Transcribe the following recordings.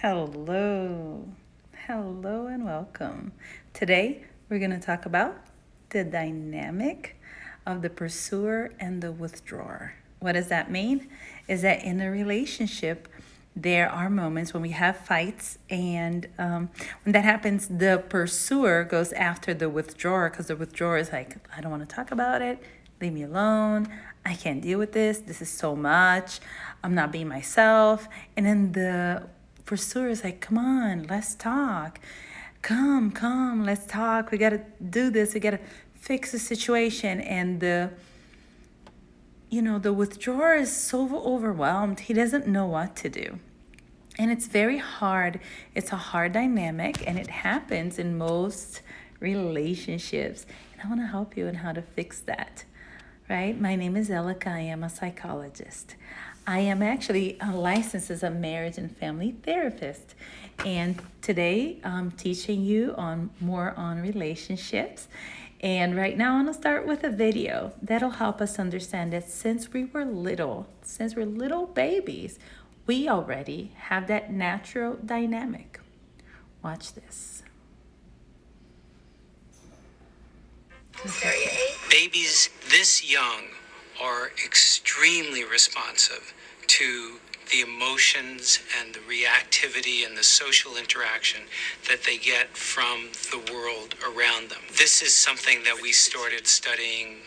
Hello, hello, and welcome. Today, we're going to talk about the dynamic of the pursuer and the withdrawer. What does that mean? Is that in a relationship, there are moments when we have fights, and when that happens, the pursuer goes after the withdrawer because the withdrawer is like, I don't want to talk about it, leave me alone, I can't deal with this, this is so much, I'm not being myself. And then the pursuer is like, come on, let's talk. Come, let's talk. We got to do this. We got to fix the situation. And the withdrawer is so overwhelmed. He doesn't know what to do. And it's very hard. It's a hard dynamic, and it happens in most relationships. And I want to help you in how to fix that. Right? My name is Elika. I am a psychologist. I am actually licensed as a marriage and family therapist. And today I'm teaching you more on relationships. And right now I'm going to start with a video that'll help us understand that since we're little babies, we already have that natural dynamic. Watch this. Babies this young are extremely responsive to the emotions and the reactivity and the social interaction that they get from the world around them. This is something that we started studying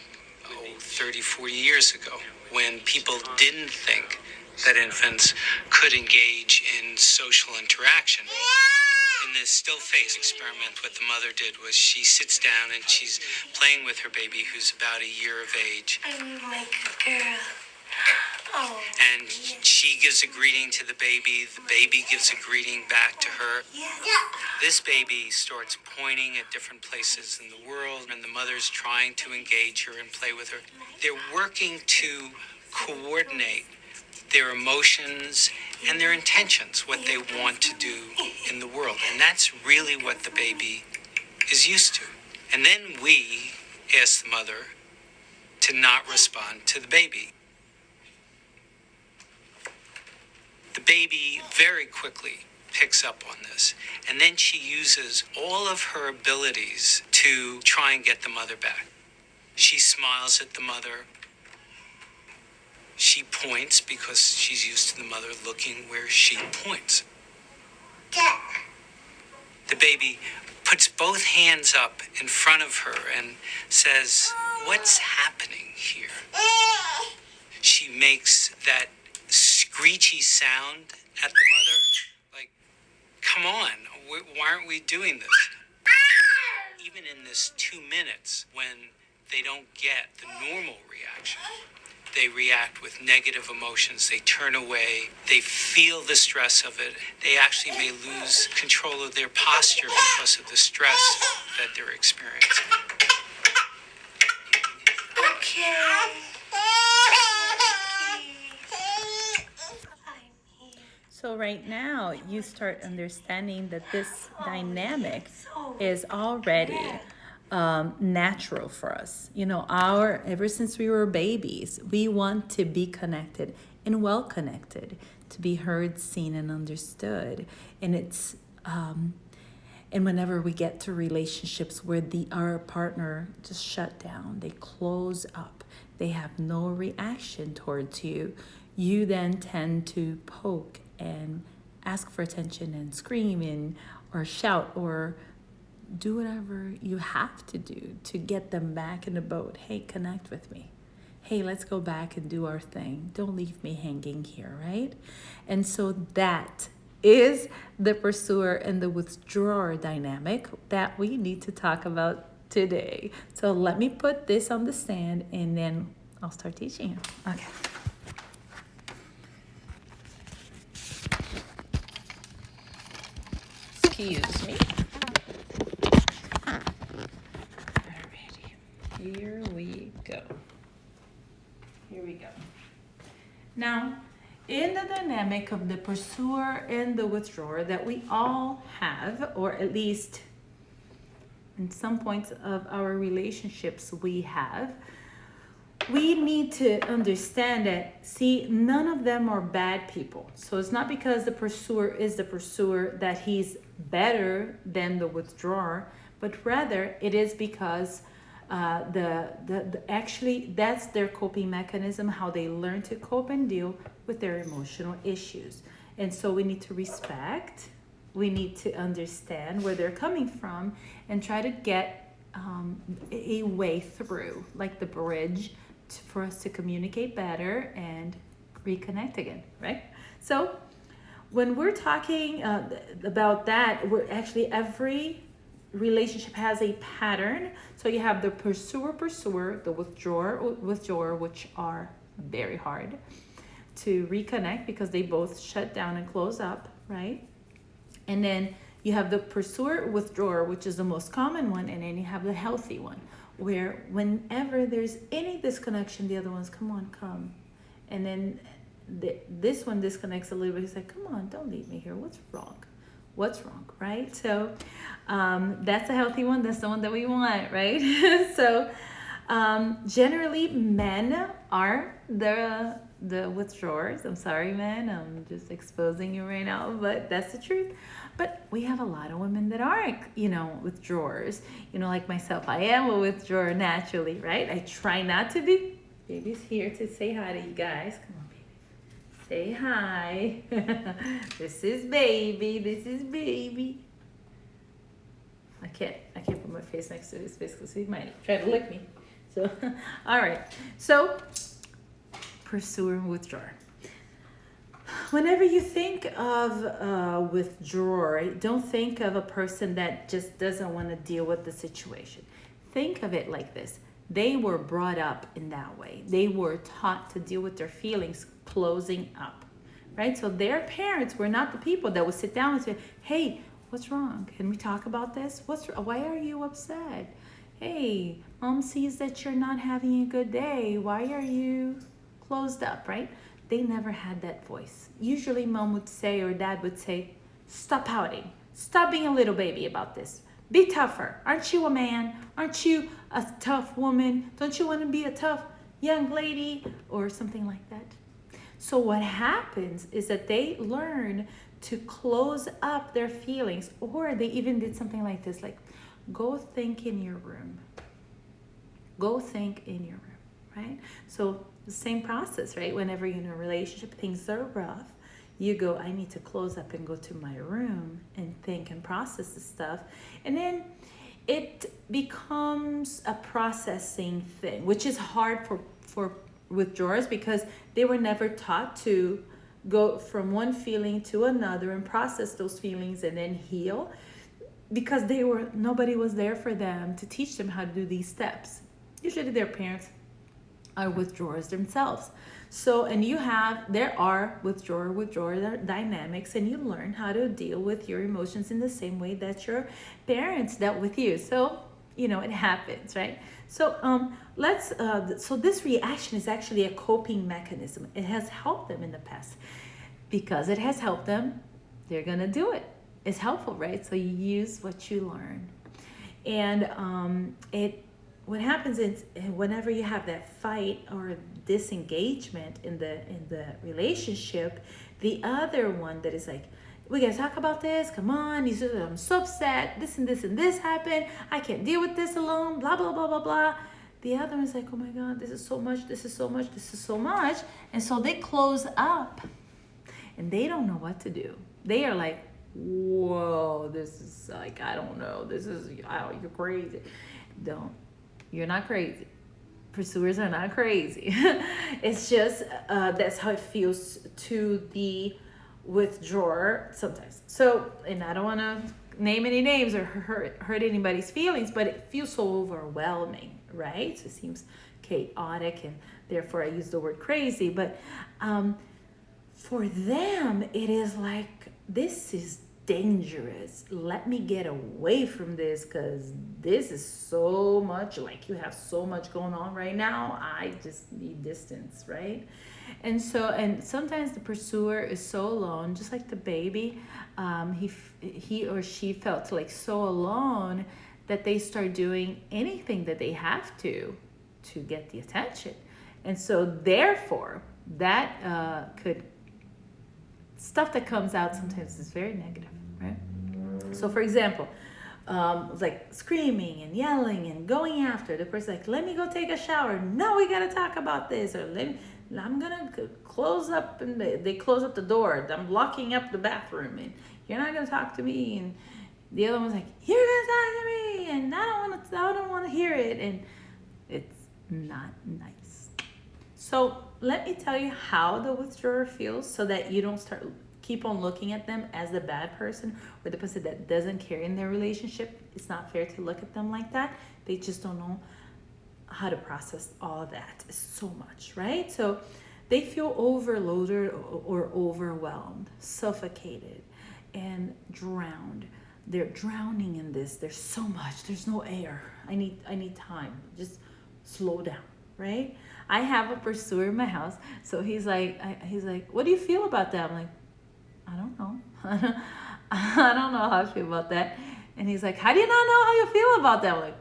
30, 40 years ago, when people didn't think that infants could engage in social interaction. In this still face experiment, what the mother did was she sits down and she's playing with her baby, who's about a year of age. I'm like a girl. Oh. And she gives a greeting to the baby gives a greeting back to her. Yeah. This baby starts pointing at different places in the world, and the mother's trying to engage her and play with her. They're working to coordinate their emotions and their intentions, what they want to do in the world. And that's really what the baby is used to. And then we ask the mother to not respond to the baby. The baby very quickly picks up on this, and then she uses all of her abilities to try and get the mother back. She smiles at the mother. She points because she's used to the mother looking where she points. The baby puts both hands up in front of her and says, "What's happening here?" She makes that screechy sound at the mother, like, come on, why aren't we doing this? Even in this 2 minutes, when they don't get the normal reaction, they react with negative emotions, they turn away, they feel the stress of it, they actually may lose control of their posture because of the stress that they're experiencing. Okay. So right now, you start understanding that this dynamic is already natural for us. Ever since we were babies, we want to be connected and well connected, to be heard, seen, and understood. And and whenever we get to relationships where our partner just shut down, they close up, they have no reaction towards you, you then tend to poke and ask for attention and scream or shout or do whatever you have to do to get them back in the boat. Hey, connect with me. Hey, let's go back and do our thing. Don't leave me hanging here, right? And so that is the pursuer and the withdrawer dynamic that we need to talk about today. So let me put this on the stand and then I'll start teaching you. Okay. Excuse me. Alrighty. Here we go. Now, in the dynamic of the pursuer and the withdrawer that we all have, or at least in some points of our relationships we have, we need to understand that, see, none of them are bad people. So it's not because the pursuer is the pursuer that he's better than the withdrawer, but rather it is because actually that's their coping mechanism, how they learn to cope and deal with their emotional issues. And so we need to respect, we need to understand where they're coming from and try to get a way through, like the bridge, for us to communicate better and reconnect again, right? So when we're talking about that, we're actually, every relationship has a pattern. So you have the pursuer, the withdrawer, which are very hard to reconnect because they both shut down and close up, right? And then you have the pursuer withdrawer, which is the most common one, and then you have the healthy one, where whenever there's any disconnection, the other one's, come on, come. And then this one disconnects a little bit. He's like, come on, don't leave me here. What's wrong? What's wrong, right? So that's a healthy one. That's the one that we want, right? So generally, men are the withdrawers. I'm sorry, men. I'm just exposing you right now, but that's the truth. But we have a lot of women that aren't, withdrawers. Like myself, I am a withdrawer naturally, right? I try not to be. Baby's here to say hi to you guys. Come on, baby. Say hi. This is baby. I can't put my face next to his face because he might try to lick me. So, all right. So, pursuer and withdrawer. Whenever you think of withdrawer, don't think of a person that just doesn't want to deal with the situation. Think of it like this. They were brought up in that way. They were taught to deal with their feelings closing up, right? So their parents were not the people that would sit down and say, hey, what's wrong? Can we talk about this? Why are you upset? Hey, mom sees that you're not having a good day. Why are you closed up, right? They never had that voice. Usually mom would say, or dad would say, stop pouting. Stop being a little baby about this. Be tougher. Aren't you a man? Aren't you a tough woman? Don't you want to be a tough young lady? Or something like that. So what happens is that they learn to close up their feelings, or they even did something like this, like, go think in your room. Go think in your room, right? So the same process, right? Whenever you're in a relationship, things are rough, you go, I need to close up and go to my room and think and process the stuff. And then it becomes a processing thing, which is hard for withdrawers because they were never taught to go from one feeling to another and process those feelings and then heal, because nobody was there for them to teach them how to do these steps. Usually their parents are withdrawers themselves. So, and there are withdrawer dynamics, and you learn how to deal with your emotions in the same way that your parents dealt with you. So, it happens, right? So, so this reaction is actually a coping mechanism. It has helped them in the past. Because it has helped them, they're gonna do it. It's helpful, right? So you use what you learn. And what happens is whenever you have that fight or disengagement in the relationship, the other one that is like, we gotta talk about this, come on, I'm so upset, this and this and this happened, I can't deal with this alone, blah, blah, blah, blah, blah. The other one's like, oh my God, this is so much, this is so much, this is so much. And so they close up and they don't know what to do. They are like, whoa, this is like, I don't know, you're crazy. You're not crazy. Pursuers are not crazy. It's just, that's how it feels to the withdrawer sometimes. So, and I don't want to name any names or hurt anybody's feelings, but it feels so overwhelming, right? So it seems chaotic, and therefore I use the word crazy. But for them, it is like, this is dangerous. Let me get away from this because this is so much, like you have so much going on right now. I just need distance, right? And sometimes the pursuer is so alone, just like the baby. He or she felt like so alone that they start doing anything that they have to get the attention. And so therefore, that stuff that comes out sometimes is very negative, right? So for example, like screaming and yelling and going after the person, like, let me go take a shower. No, we gotta talk about this. Or I'm gonna close up, and they close up the door. I'm locking up the bathroom, and you're not gonna talk to me. And the other one's like, you're gonna talk to me, and I don't want to hear it, and it's not nice. So let me tell you how the withdrawer feels, so that you don't keep on looking at them as the bad person or the person that doesn't care in their relationship. It's not fair to look at them like that. They just don't know how to process all of that. It's so much, right? So they feel overloaded or overwhelmed, suffocated, and drowned. They're drowning in this. There's so much. There's no air. I need time. Just slow down, right? I have a pursuer in my house, so he's like, what do you feel about that? I'm like, I don't know. I don't know how I feel about that. And he's like, how do you not know how you feel about that? I'm like,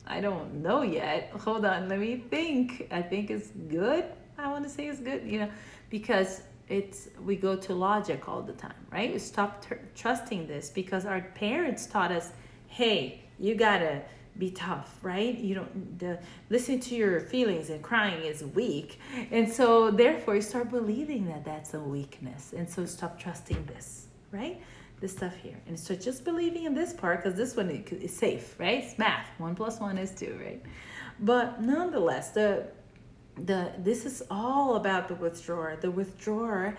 I don't know yet. Hold on, let me think. I think it's good. I want to say it's good, because we go to logic all the time, right? We stop trusting this because our parents taught us, hey, you gotta be tough, right? You don't listen to your feelings, and crying is weak. And so therefore you start believing that that's a weakness. And so stop trusting this, right? This stuff here. And so just believing in this part, because this one is safe, right? It's math. 1 + 1 is 2, right? But nonetheless, this is all about the withdrawer. The withdrawer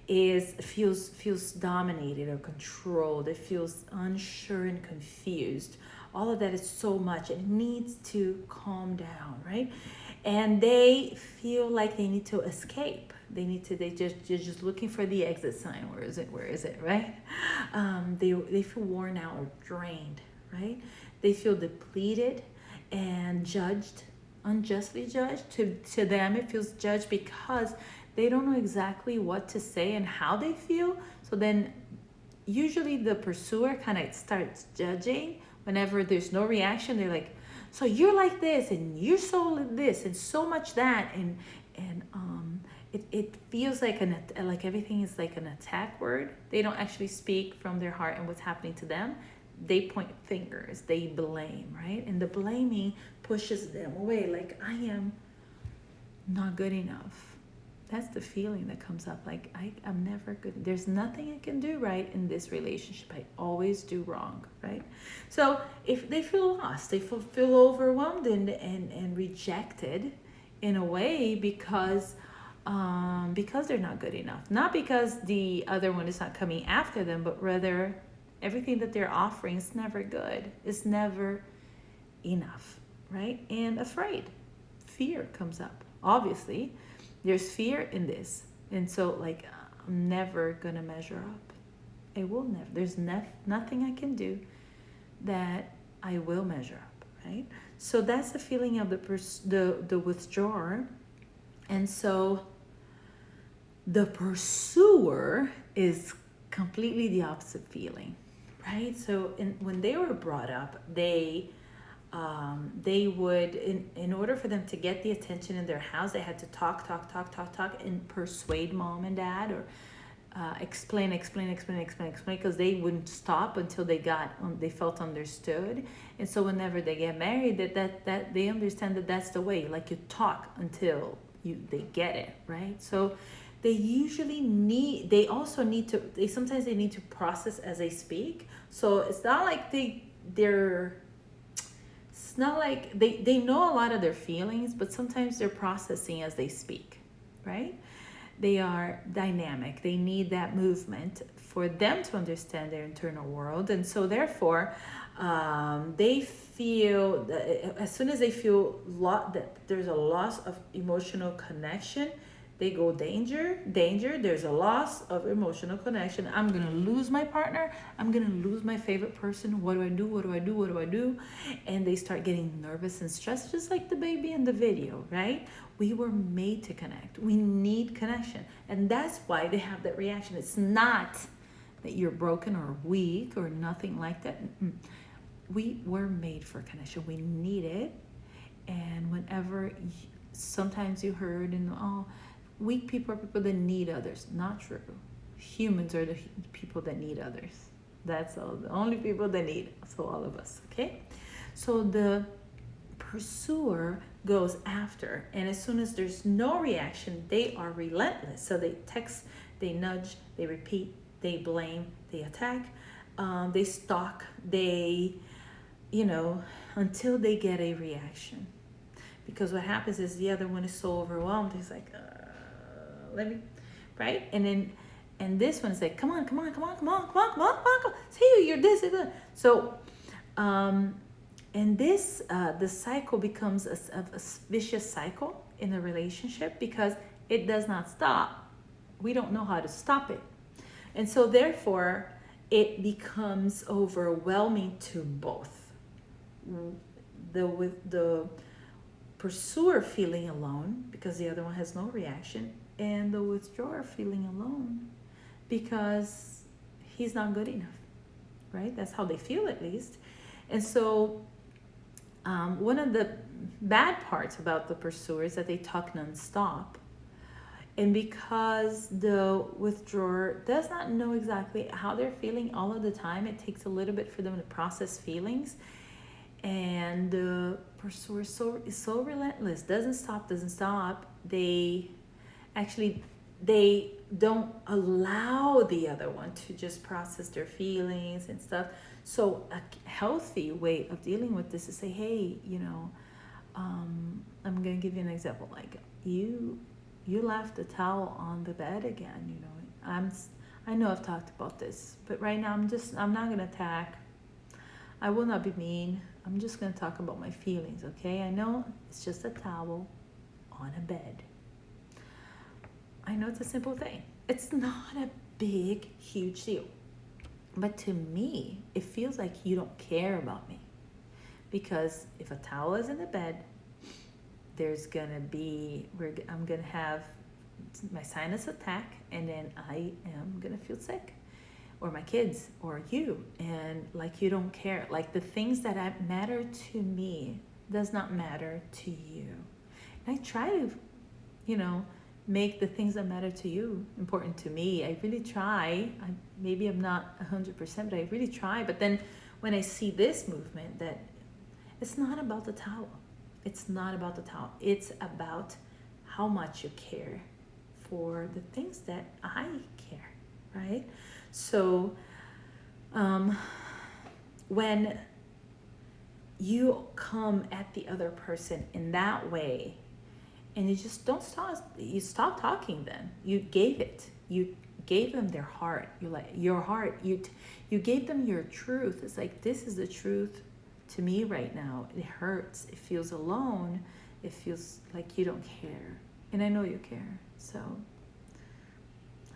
feels dominated or controlled. It feels unsure and confused. All of that is so much. It needs to calm down, right? And they feel like they need to escape. They're just looking for the exit sign. Where is it, right? They feel worn out or drained, right? They feel depleted and judged, unjustly judged. To them, it feels judged because they don't know exactly what to say and how they feel. So then usually the pursuer kind of starts judging. Whenever there's no reaction, they're like, so you're like this, and you're so this, and so much that, and it feels like everything is like an attack word. They don't actually speak from their heart and what's happening to them. They point fingers, they blame, right? And the blaming pushes them away, like, I am not good enough. That's the feeling that comes up, like, I'm never good. There's nothing I can do right in this relationship. I always do wrong, right? So if they feel lost, they feel overwhelmed and rejected in a way because they're not good enough. Not because the other one is not coming after them, but rather everything that they're offering is never good. It's never enough, right? And afraid. Fear comes up, obviously. There's fear in this. And so, like, I'm never going to measure up. I will never. There's nothing I can do that I will measure up, right? So that's the feeling of the withdrawer. And so the pursuer is completely the opposite feeling, right? So when they were brought up, they would, in order for them to get the attention in their house, they had to talk and persuade mom and dad, or explain, because they wouldn't stop until they felt understood. And so whenever they get married, that they understand that that's the way, like, you talk until they get it, right? So they sometimes they need to process as they speak. So it's not like it's not like they know a lot of their feelings, but sometimes they're processing as they speak, right? They are dynamic. They need that movement for them to understand their internal world. And so therefore, they feel that as soon as they feel that there's a loss of emotional connection, they go danger, there's a loss of emotional connection. I'm going to lose my partner. I'm going to lose my favorite person. What do I do? And they start getting nervous and stressed, just like the baby in the video, right? We were made to connect. We need connection. And that's why they have that reaction. It's not that you're broken or weak or nothing like that. We were made for connection. We need it. And whenever sometimes you heard, oh, weak people are people that need others. Not true. Humans are the people that need others. That's all, the only people that need. So all of us, okay? So the pursuer goes after, and as soon as there's no reaction, they are relentless. So they text, they nudge, they repeat, they blame, they attack, they stalk, they, until they get a reaction. Because what happens is the other one is so overwhelmed, he's like, let me, right? And this one is like, come on. See, you're this and that. So, and this, the cycle becomes a vicious cycle in a relationship because it does not stop. We don't know how to stop it. And so therefore, it becomes overwhelming to both. The pursuer feeling alone because the other one has no reaction, and the withdrawer feeling alone because he's not good enough, right? That's how they feel, at least. And so one of the bad parts about the pursuer is that they talk nonstop. And because the withdrawer does not know exactly how they're feeling all of the time, it takes a little bit for them to process feelings. And the pursuer is so relentless, doesn't stop. They don't allow the other one to just process their feelings and stuff. So a healthy way of dealing with this is say, hey, I'm going to give you an example. Like you left the towel on the bed again. I know I've talked about this, but right now I'm not going to attack. I will not be mean. I'm just going to talk about my feelings, okay? I know it's just a towel on a bed. I know it's a simple thing. It's not a big, huge deal. But to me, it feels like you don't care about me. Because if a towel is in the bed, I'm going to have my sinus attack, and then I am going to feel sick. Or my kids, or you, and like you don't care. Like the things that matter to me does not matter to you. And I try to, make the things that matter to you important to me. I really try. Maybe I'm not 100%, but I really try. But then when I see this movement, that it's not about the towel. It's not about the towel. It's about how much you care for the things that I care, right? So when you come at the other person in that way, and you just don't stop talking, then you gave them their heart. Your heart, you gave them your truth. It's like, this is the truth to me right now. It hurts. It feels alone. It feels like you don't care. And I know you care. So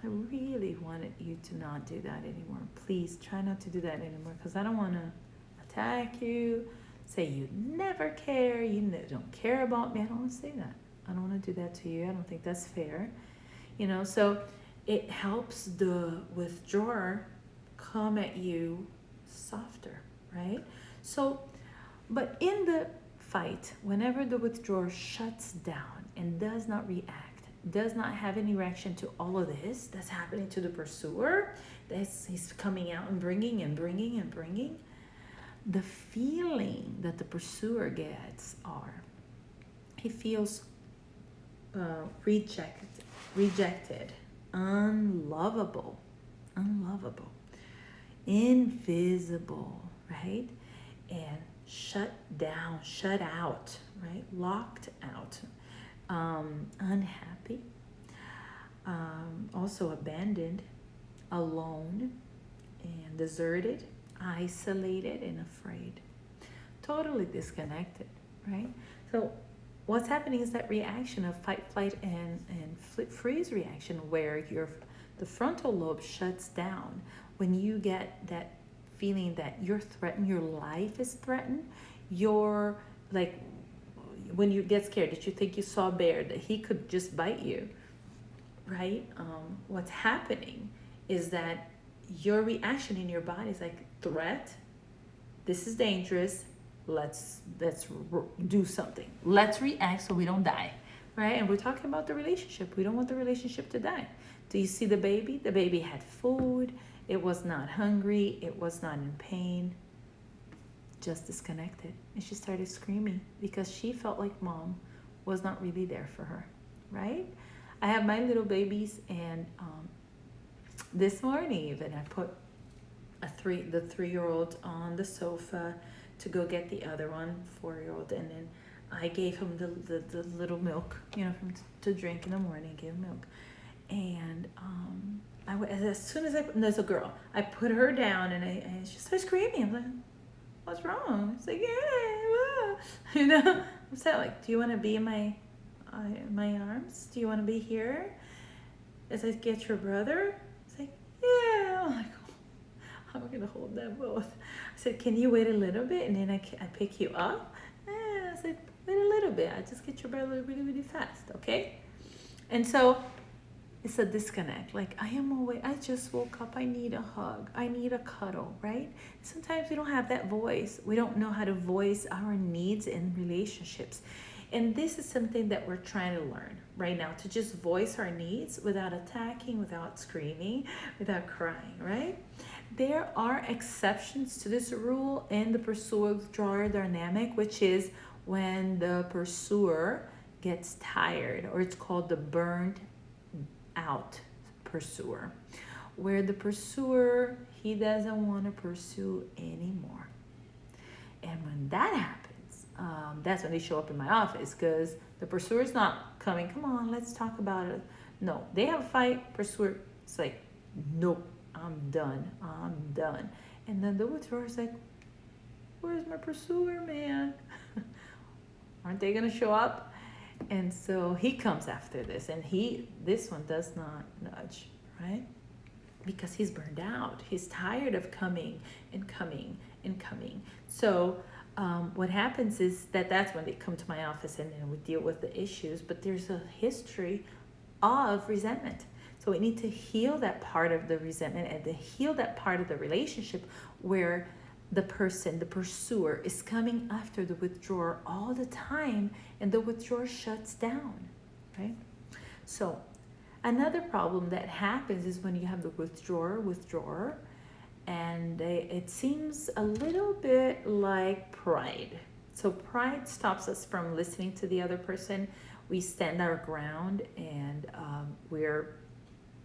I really wanted you to not do that anymore. Please try not to do that anymore, because I don't want to attack you, say you never care, you don't care about me. I don't want to say that. I don't want to do that to you. I don't think that's fair. So it helps the withdrawer come at you softer, right? So, but in the fight, whenever the withdrawer shuts down and does not react, does not have any reaction to all of this that's happening to the pursuer, he's coming out and bringing, the feeling that the pursuer gets he feels rejected, unlovable, invisible, right? And shut down, shut out, right? Locked out, unhappy, also abandoned, alone, and deserted, isolated, and afraid. Totally disconnected, right? So what's happening is that reaction of fight, flight, and freeze reaction, where the frontal lobe shuts down. When you get that feeling that you're threatened, your life is threatened, you're like, when you get scared, that you think you saw a bear, that he could just bite you, right? What's happening is that your reaction in your body is like, threat, this is dangerous, let's do something. Let's react so we don't die. right? And we're talking about the relationship. We don't want the relationship to die. Do you see the baby? The baby had food. It was not hungry. It was not in pain. Just disconnected. And she started screaming because she felt like mom was not really there for her, right? I have my little babies, and this morning even I put the 3-year-old on the sofa to go get the other one, 4-year-old, and then I gave him the little milk, for him to drink in the morning. Gave him milk, and as soon as there's a girl, I put her down, and she started screaming. I'm like, what's wrong? It's like, yeah, whoa. I'm saying, like, do you want to be in my arms? Do you want to be here? As I get your brother? It's like, yeah. I'm like, how am I gonna hold them both? I said, can you wait a little bit, and then I pick you up? Yeah, I said, wait a little bit. I just get your brother really, really fast, okay? And so it's a disconnect. Like, I just woke up. I need a hug. I need a cuddle, right? Sometimes we don't have that voice. We don't know how to voice our needs in relationships. And this is something that we're trying to learn right now, to just voice our needs without attacking, without screaming, without crying, right? There are exceptions to this rule in the pursuer-withdrawer dynamic, which is when the pursuer gets tired, or it's called the burned out pursuer, where the pursuer, he doesn't want to pursue anymore. And when that happens, that's when they show up in my office, because the pursuer is not coming, come on, let's talk about it. No, they have a fight. Pursuer, it's like, nope, I'm done. And then the withdrawer is like, where's my pursuer, man? Aren't they gonna show up? And so he comes after this, and this one does not nudge, right? Because he's burned out. He's tired of coming and coming and coming. So what happens is that's when they come to my office, and then we deal with the issues. But there's a history of resentment. So we need to heal that part of the resentment, and to heal that part of the relationship where the person, the pursuer, is coming after the withdrawer all the time, and the withdrawer shuts down, right? So another problem that happens is when you have the withdrawer, and it seems a little bit like pride. So pride stops us from listening to the other person. We stand our ground, and we're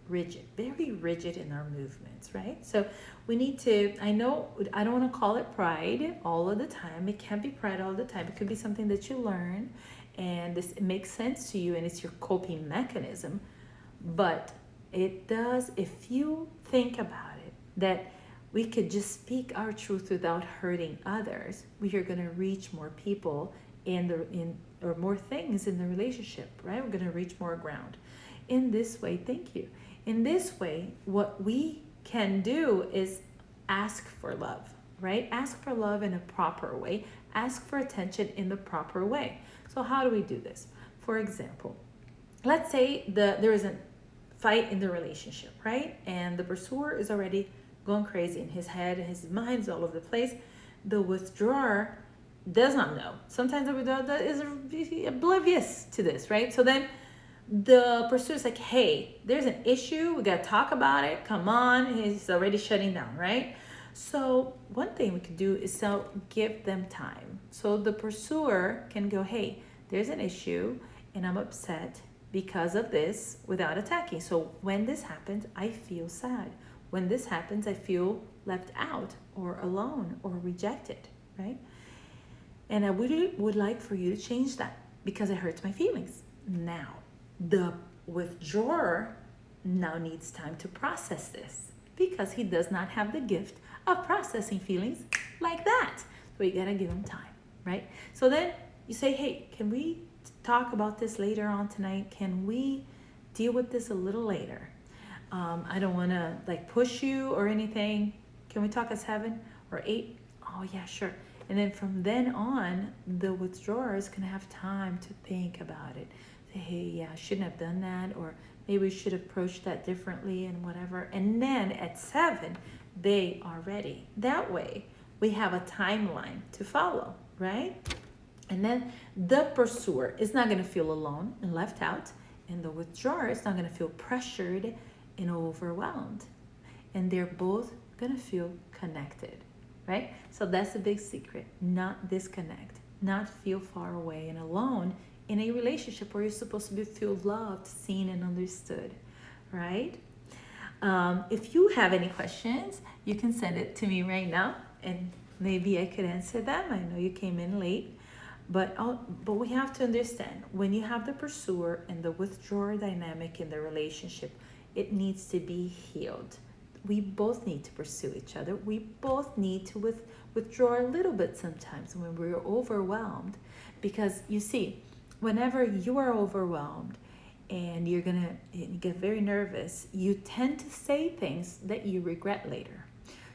rigid, very rigid in our movements, right? So we need to, I don't want to call it pride all of the time. It can't be pride all the time. It could be something that you learn, and it makes sense to you, and it's your coping mechanism. But it does, if you think about it, that we could just speak our truth without hurting others, we are going to reach more people or more things in the relationship, right? We're going to reach more ground. In this way, thank you. In this way, what we can do is ask for love, right? Ask for love in a proper way. Ask for attention in the proper way. So how do we do this? For example, let's say there is a fight in the relationship, right? And the pursuer is already going crazy in his head, and his mind's all over the place. The withdrawer does not know. Sometimes the withdrawer is oblivious to this, right? So then the pursuer's like, hey, there's an issue. We got to talk about it. Come on. He's already shutting down, right? So one thing we could do is give them time. So the pursuer can go, hey, there's an issue, and I'm upset because of this, without attacking. So when this happens, I feel sad. When this happens, I feel left out or alone or rejected, right? And I would like for you to change that because it hurts my feelings. Now, the withdrawer now needs time to process this because he does not have the gift of processing feelings like that. So you gotta give him time, right? So then you say, hey, can we talk about this later on tonight? Can we deal with this a little later? I don't want to push you or anything. Can we talk at 7 or 8? Oh yeah, sure. And then from then on, the withdrawer is gonna have time to think about it. Say, hey, yeah, I shouldn't have done that, or maybe we should approach that differently and whatever. And then at 7, they are ready. That way, we have a timeline to follow, right? And then the pursuer is not going to feel alone and left out. And the withdrawer is not going to feel pressured and overwhelmed. And they're both going to feel connected, right? So that's the big secret. Not disconnect, not feel far away and alone in a relationship where you're supposed to feel loved, seen, and understood, right? If you have any questions, you can send it to me right now, and maybe I could answer them. I know you came in late, but we have to understand, when you have the pursuer and the withdrawer dynamic in the relationship, it needs to be healed. We both need to pursue each other. We both need to withdraw a little bit sometimes when we're overwhelmed, because you see, whenever you are overwhelmed and you get very nervous, you tend to say things that you regret later.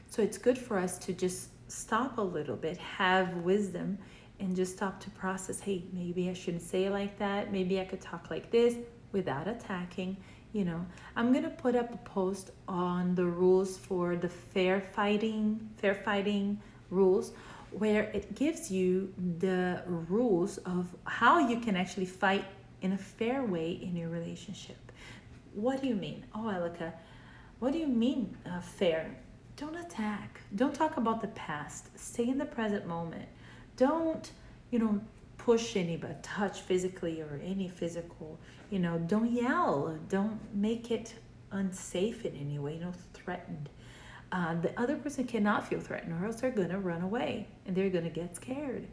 So it's good for us to just stop a little bit, have wisdom, and just stop to process, hey, maybe I shouldn't say it like that. Maybe I could talk like this without attacking. I'm going to put up a post on the rules for the fair fighting rules, where it gives you the rules of how you can actually fight in a fair way in your relationship. What do you mean? Oh, Elika, what do you mean fair? Don't attack. Don't talk about the past. Stay in the present moment. Don't, push anybody, touch physically or any physical, don't yell. Don't make it unsafe in any way, threatened. The other person cannot feel threatened, or else they're going to run away and they're going to get scared,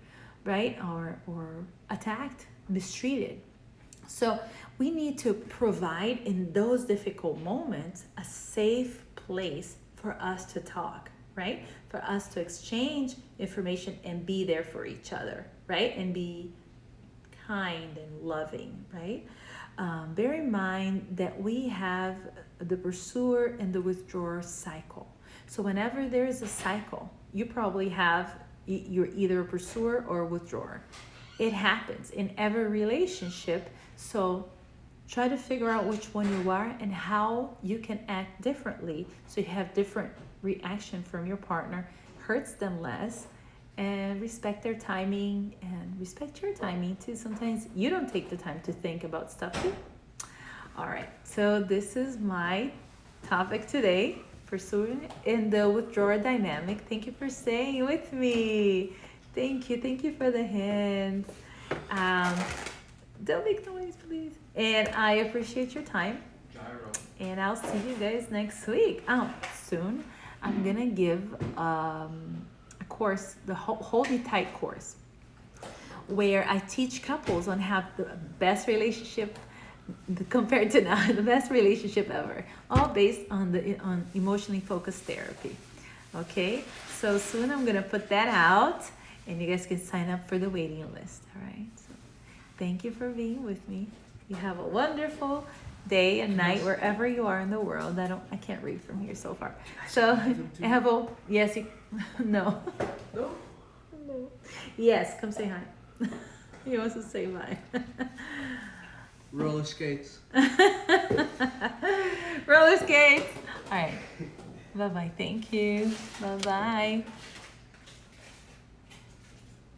right? Or attacked, mistreated. So we need to provide in those difficult moments a safe place for us to talk, right? For us to exchange information and be there for each other, right? And be kind and loving, right? Bear in mind that we have the pursuer and the withdrawer cycle. So whenever there is a cycle, you probably you're either a pursuer or a withdrawer. It happens in every relationship. So try to figure out which one you are and how you can act differently, so you have different reaction from your partner, hurts them less, and respect their timing and respect your timing too. Sometimes you don't take the time to think about stuff too. All right, so this is my topic today, pursuing in the withdrawer dynamic. Thank you for staying with me. Thank you for the hands. Don't make noise, please. And I appreciate your time. Gyro. And I'll see you guys next week. Soon I'm gonna give a course, the Hold Me Tight course, where I teach couples on how the best relationship compared to now, the best relationship ever, all based on emotionally focused therapy. Okay, so soon I'm gonna put that out, and you guys can sign up for the waiting list. All right, so thank you for being with me. You have a wonderful day and night wherever you are in the world. I can't read from here so far. So yes, no. No? No. Yes, come say hi. He wants to say bye. Roller skates. Roller skates. All right. Bye-bye. Thank you. Bye-bye.